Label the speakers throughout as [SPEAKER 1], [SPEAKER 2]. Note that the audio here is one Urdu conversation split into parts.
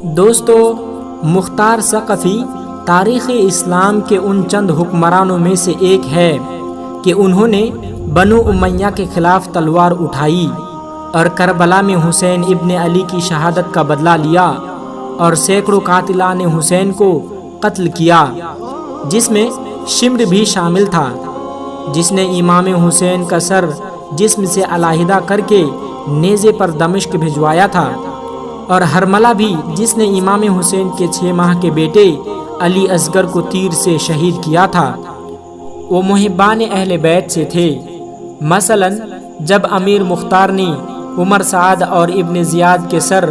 [SPEAKER 1] دوستو، مختار ثقفی تاریخ اسلام کے ان چند حکمرانوں میں سے ایک ہے کہ انہوں نے بنو امیہ کے خلاف تلوار اٹھائی اور کربلا میں حسین ابن علی کی شہادت کا بدلہ لیا اور سینکڑوں قاتلان حسین کو قتل کیا، جس میں شمر بھی شامل تھا، جس نے امام حسین کا سر جسم سے علیحدہ کر کے نیزے پر دمشق بھجوایا تھا، اور ہرملہ بھی، جس نے امام حسین کے 6 ماہ کے بیٹے علی اصغر کو تیر سے شہید کیا تھا۔ وہ محبان اہل بیت سے تھے۔ مثلا جب امیر مختار نے عمر سعد اور ابن زیاد کے سر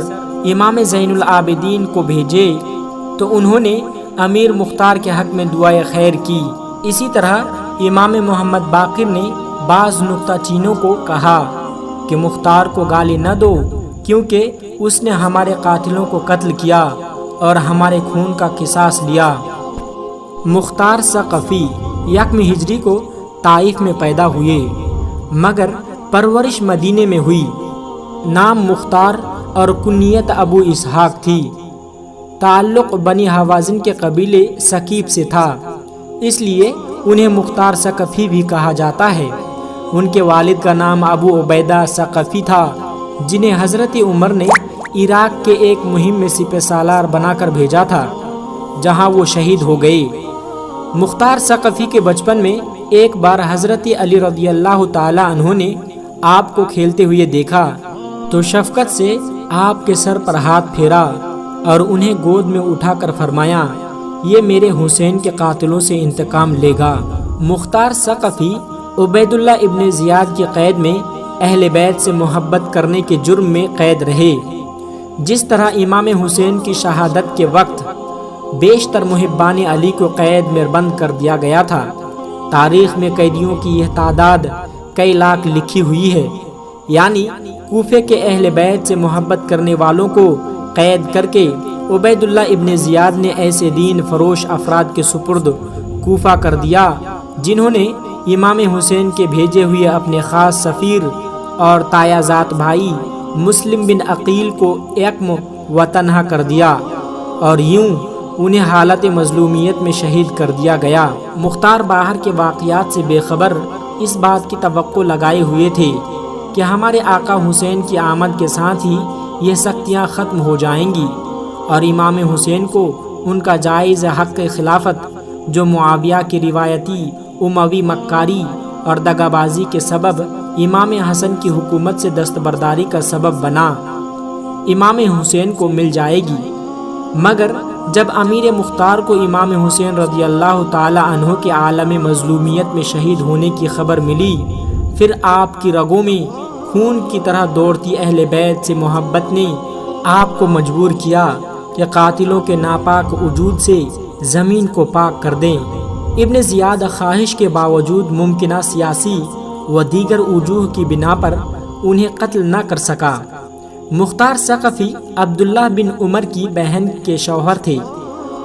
[SPEAKER 1] امام زین العابدین کو بھیجے تو انہوں نے امیر مختار کے حق میں دعائے خیر کی۔ اسی طرح امام محمد باقر نے بعض نکتہ چینوں کو کہا کہ مختار کو گالی نہ دو، کیونکہ اس نے ہمارے قاتلوں کو قتل کیا اور ہمارے خون کا قصاص لیا۔ مختار ثقفی 1 ہجری کو طائف میں پیدا ہوئے، مگر پرورش مدینے میں ہوئی۔ نام مختار اور کنیت ابو اسحاق تھی۔ تعلق بنی حوازن کے قبیلے ثقیف سے تھا، اس لیے انہیں مختار ثقفی بھی کہا جاتا ہے۔ ان کے والد کا نام ابو عبیدہ ثقفی تھا، جنہیں حضرت عمر نے عراق کے ایک مہم میں سپہ سالار بنا کر بھیجا تھا، جہاں وہ شہید ہو گئے۔ مختار ثقفی کے بچپن میں ایک بار حضرت علی رضی اللہ تعالی عنہ نے آپ کو کھیلتے ہوئے دیکھا تو شفقت سے آپ کے سر پر ہاتھ پھیرا اور انہیں گود میں اٹھا کر فرمایا، یہ میرے حسین کے قاتلوں سے انتقام لے گا۔ مختار ثقفی عبید اللہ ابن زیاد کی قید میں اہل بیت سے محبت کرنے کے جرم میں قید رہے، جس طرح امام حسین کی شہادت کے وقت بیشتر محبان علی کو قید میں بند کر دیا گیا تھا۔ تاریخ میں قیدیوں کی یہ تعداد کئی لاکھ لکھی ہوئی ہے، یعنی کوفے کے اہل بیت سے محبت کرنے والوں کو قید کر کے عبید اللہ ابن زیاد نے ایسے دین فروش افراد کے سپرد کوفہ کر دیا جنہوں نے امام حسین کے بھیجے ہوئے اپنے خاص سفیر اور تایا ذات بھائی مسلم بن عقیل کو یکم و تنہا کر دیا، اور یوں انہیں حالت مظلومیت میں شہید کر دیا گیا۔ مختار باہر کے واقعات سے بے خبر اس بات کی توقع لگائے ہوئے تھے کہ ہمارے آقا حسین کی آمد کے ساتھ ہی یہ سختیاں ختم ہو جائیں گی، اور امام حسین کو ان کا جائز حق خلافت، جو معاویہ کی روایتی اموی مکاری اور دغابازی کے سبب امام حسن کی حکومت سے دستبرداری کا سبب بنا، امام حسین کو مل جائے گی۔ مگر جب امیر مختار کو امام حسین رضی اللہ تعالی عنہ کے عالم مظلومیت میں شہید ہونے کی خبر ملی، پھر آپ کی رگوں میں خون کی طرح دوڑتی اہل بیت سے محبت نے آپ کو مجبور کیا کہ قاتلوں کے ناپاک وجود سے زمین کو پاک کر دیں۔ ابن زیاد خواہش کے باوجود ممکنہ سیاسی و دیگر وجوہ کی بنا پر انہیں قتل نہ کر سکا۔ مختار ثقفی عبداللہ بن عمر کی بہن کے شوہر تھے،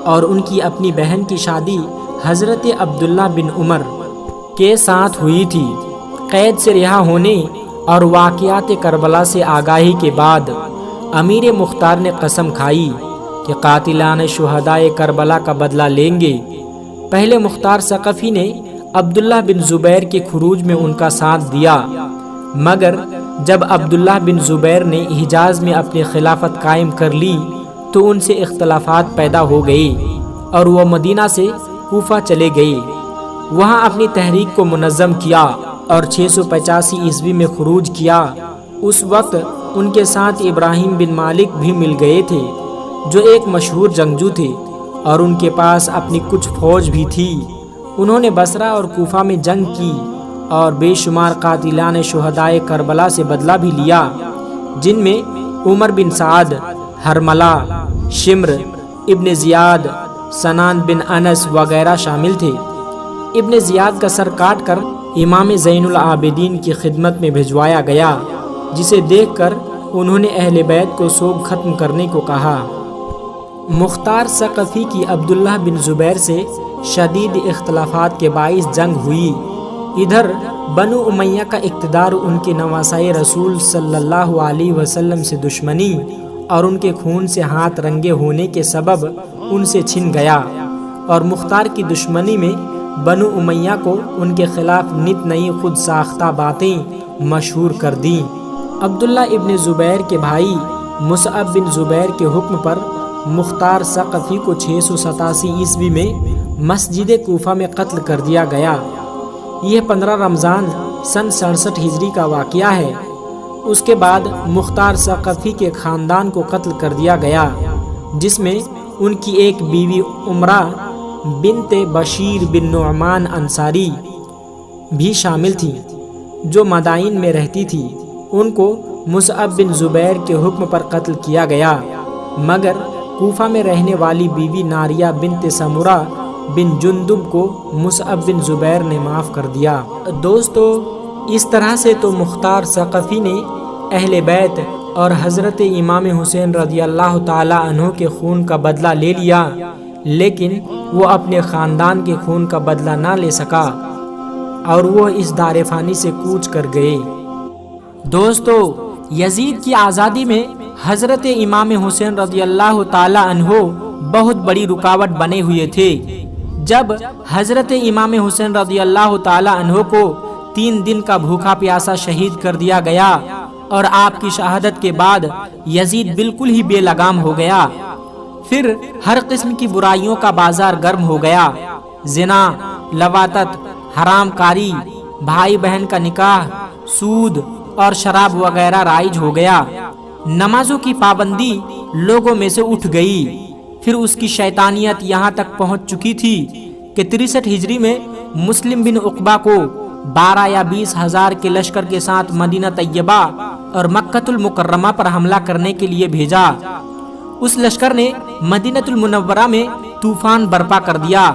[SPEAKER 1] اور ان کی اپنی بہن کی شادی حضرت عبداللہ بن عمر کے ساتھ ہوئی تھی۔ قید سے رہا ہونے اور واقعات کربلا سے آگاہی کے بعد امیر مختار نے قسم کھائی کہ قاتلان شہدائے کربلا کا بدلہ لیں گے۔ پہلے مختار ثقفی نے عبداللہ بن زبیر کے خروج میں ان کا ساتھ دیا، مگر جب عبداللہ بن زبیر نے حجاز میں اپنی خلافت قائم کر لی تو ان سے اختلافات پیدا ہو گئے اور وہ مدینہ سے کوفہ چلے گئے۔ وہاں اپنی تحریک کو منظم کیا اور 685 عیسوی میں خروج کیا۔ اس وقت ان کے ساتھ ابراہیم بن مالک بھی مل گئے تھے، جو ایک مشہور جنگجو تھے، اور ان کے پاس اپنی کچھ فوج بھی تھی۔ انہوں نے بصرہ اور کوفہ میں جنگ کی اور بے شمار قاتلان شہدائے کربلا سے بدلہ بھی لیا، جن میں عمر بن سعد، ہرملہ، شمر، ابن زیاد، سنان بن انس وغیرہ شامل تھے۔ ابن زیاد کا سر کاٹ کر امام زین العابدین کی خدمت میں بھجوایا گیا، جسے دیکھ کر انہوں نے اہل بیت کو سوگ ختم کرنے کو کہا۔ مختار ثقفی کی عبداللہ بن زبیر سے شدید اختلافات کے باعث جنگ ہوئی۔ ادھر بنو امیہ کا اقتدار ان کے نواسۂ رسول صلی اللہ علیہ وسلم سے دشمنی اور ان کے خون سے ہاتھ رنگے ہونے کے سبب ان سے چھن گیا، اور مختار کی دشمنی میں بنو امیہ کو ان کے خلاف نت نئی خود ساختہ باتیں مشہور کر دیں۔ عبداللہ ابن زبیر کے بھائی مصعب بن زبیر کے حکم پر مختار ثقفی کو 687 عیسوی میں مسجد کوفہ میں قتل کر دیا گیا۔ یہ 15 رمضان سن 67 ہجری کا واقعہ ہے۔ اس کے بعد مختار ثقفی کے خاندان کو قتل کر دیا گیا، جس میں ان کی ایک بیوی عمرہ بنت بشیر بن نعمان انصاری بھی شامل تھی، جو مدائن میں رہتی تھی۔ ان کو مصعب بن زبیر کے حکم پر قتل کیا گیا، مگر کوفہ میں رہنے والی بیوی ناریہ بنت سمرہ بن جندب کو مصعب بن زبیر نے معاف کر دیا۔ دوستو، اس طرح سے تو مختار ثقفی نے اہل بیت اور حضرت امام حسین رضی اللہ تعالی عنہ کے خون کا بدلہ لے لیا، لیکن وہ اپنے خاندان کے خون کا بدلہ نہ لے سکا اور وہ اس دار فانی سے کوچ کر گئے۔ دوستو، یزید کی آزادی میں حضرت امام حسین رضی اللہ تعالی عنہ بہت بڑی رکاوٹ بنے ہوئے تھے۔ جب حضرت امام حسین رضی اللہ تعالی عنہ کو 3 دن کا بھوکا پیاسا شہید کر دیا گیا، اور آپ کی شہادت کے بعد یزید بالکل ہی بے لگام ہو گیا۔ پھر ہر قسم کی برائیوں کا بازار گرم ہو گیا۔ زنا، لواطت، حرام کاری، بھائی بہن کا نکاح، سود اور شراب وغیرہ رائج ہو گیا۔ نمازوں کی پابندی لوگوں میں سے اٹھ گئی۔ پھر اس کی شیطانیت یہاں تک پہنچ چکی تھی کہ 63 ہجری میں مسلم بن عقبہ کو 12 یا 20 ہزار کے لشکر کے ساتھ مدینہ طیبہ اور مکۃ المکرمہ پر حملہ کرنے کے لیے بھیجا۔ اس لشکر نے مدینہ المنورہ میں طوفان برپا کر دیا۔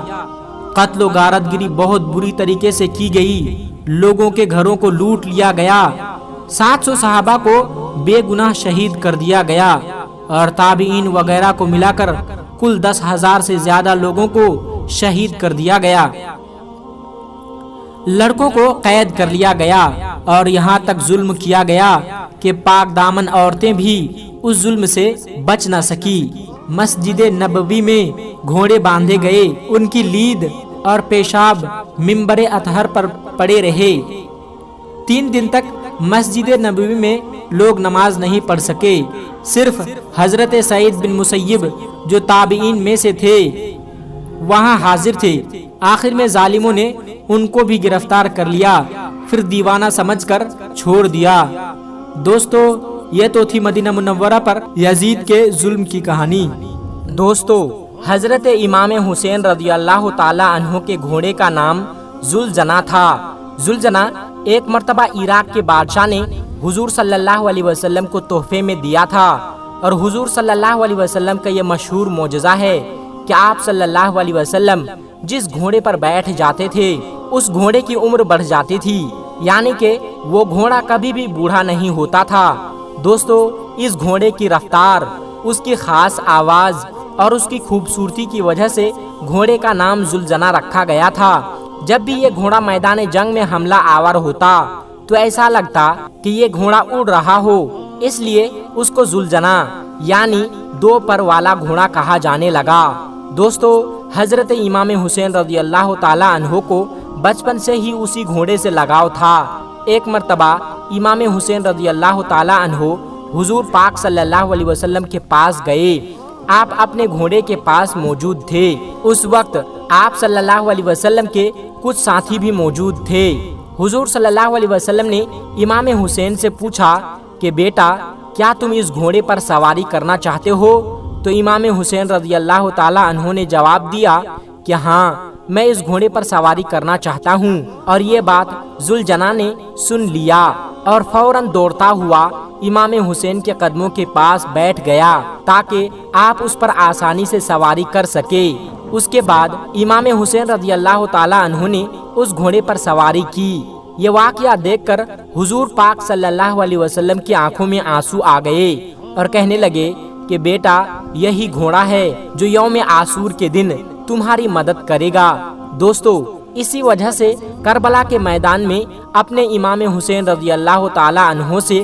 [SPEAKER 1] قتل و غارت گری بہت بری طریقے سے کی گئی، لوگوں کے گھروں کو لوٹ لیا گیا، 700 صحابہ کو بے گناہ شہید کر دیا گیا، اور تابعین وغیرہ کو ملا کر کل 10,000 سے زیادہ لوگوں کو شہید کر دیا گیا۔ لڑکوں کو قید کر لیا گیا، اور یہاں تک ظلم کیا گیا کہ پاک دامن عورتیں بھی اس ظلم سے بچ نہ سکی۔ مسجد نبوی میں گھوڑے باندھے گئے، ان کی لید اور پیشاب منبر اطہر پر پڑے رہے۔ 3 دن تک مسجد نبوی میں لوگ نماز نہیں پڑھ سکے، صرف حضرت سعید بن مسیب جو تابعین میں سے تھے وہاں حاضر تھے۔ آخر میں ظالموں نے ان کو بھی گرفتار کر لیا، پھر دیوانہ سمجھ کر چھوڑ دیا۔ دوستو، یہ تو تھی مدینہ منورہ پر یزید کے ظلم کی کہانی۔ دوستو، حضرت امام حسین رضی اللہ تعالی عنہ کے گھوڑے کا نام ذوالجناح تھا۔ ذوالجناح ایک مرتبہ عراق کے بادشاہ نے حضور صلی اللہ علیہ وسلم کو تحفے میں دیا تھا، اور حضور صلی اللہ علیہ وسلم کا یہ مشہور معجزہ ہے کہ آپ صلی اللہ علیہ وسلم جس گھوڑے پر بیٹھ جاتے تھے اس گھوڑے کی عمر بڑھ جاتی تھی، یعنی کہ وہ گھوڑا کبھی بھی بوڑھا نہیں ہوتا تھا۔ دوستو، اس گھوڑے کی رفتار، اس کی خاص آواز اور اس کی خوبصورتی کی وجہ سے گھوڑے کا نام ذوالجناح رکھا گیا تھا۔ جب بھی یہ گھوڑا میدان جنگ میں حملہ آور ہوتا تو ایسا لگتا کہ یہ گھوڑا اڑ رہا ہو، اس لیے اس کو ذوالجناح یعنی 2 پر والا گھوڑا کہا جانے لگا۔ دوستو، حضرت امام حسین رضی اللہ تعالی عنہ کو بچپن سے ہی اسی گھوڑے سے لگاؤ تھا۔ ایک مرتبہ امام حسین رضی اللہ تعالی عنہ حضور پاک صلی اللہ علیہ وسلم کے پاس گئے۔ آپ اپنے گھوڑے کے پاس موجود تھے۔ اس وقت آپ صلی اللہ علیہ وسلم کے کچھ ساتھی بھی موجود تھے۔ حضور صلی اللہ علیہ وسلم نے امام حسین سے پوچھا کہ بیٹا، کیا تم اس گھوڑے پر سواری کرنا چاہتے ہو؟ تو امام حسین رضی اللہ تعالی عنہ نے جواب دیا کہ ہاں، میں اس گھوڑے پر سواری کرنا چاہتا ہوں۔ اور یہ بات ذوالجناح نے سن لیا اور فوراً دوڑتا ہوا امام حسین کے قدموں کے پاس بیٹھ گیا تاکہ آپ اس پر آسانی سے سواری کر سکے۔ اس کے بعد امام حسین رضی اللہ تعالی عنہ نے اس گھوڑے پر سواری کی۔ یہ واقعہ دیکھ کر حضور پاک صلی اللہ علیہ وسلم کی آنکھوں میں آنسو آ گئے اور کہنے لگے کہ بیٹا، یہی گھوڑا ہے جو یوم عاشور کے دن تمہاری مدد کرے گا۔ دوستو، اسی وجہ سے کربلا کے میدان میں اپنے امام حسین رضی اللہ تعالی عنہ سے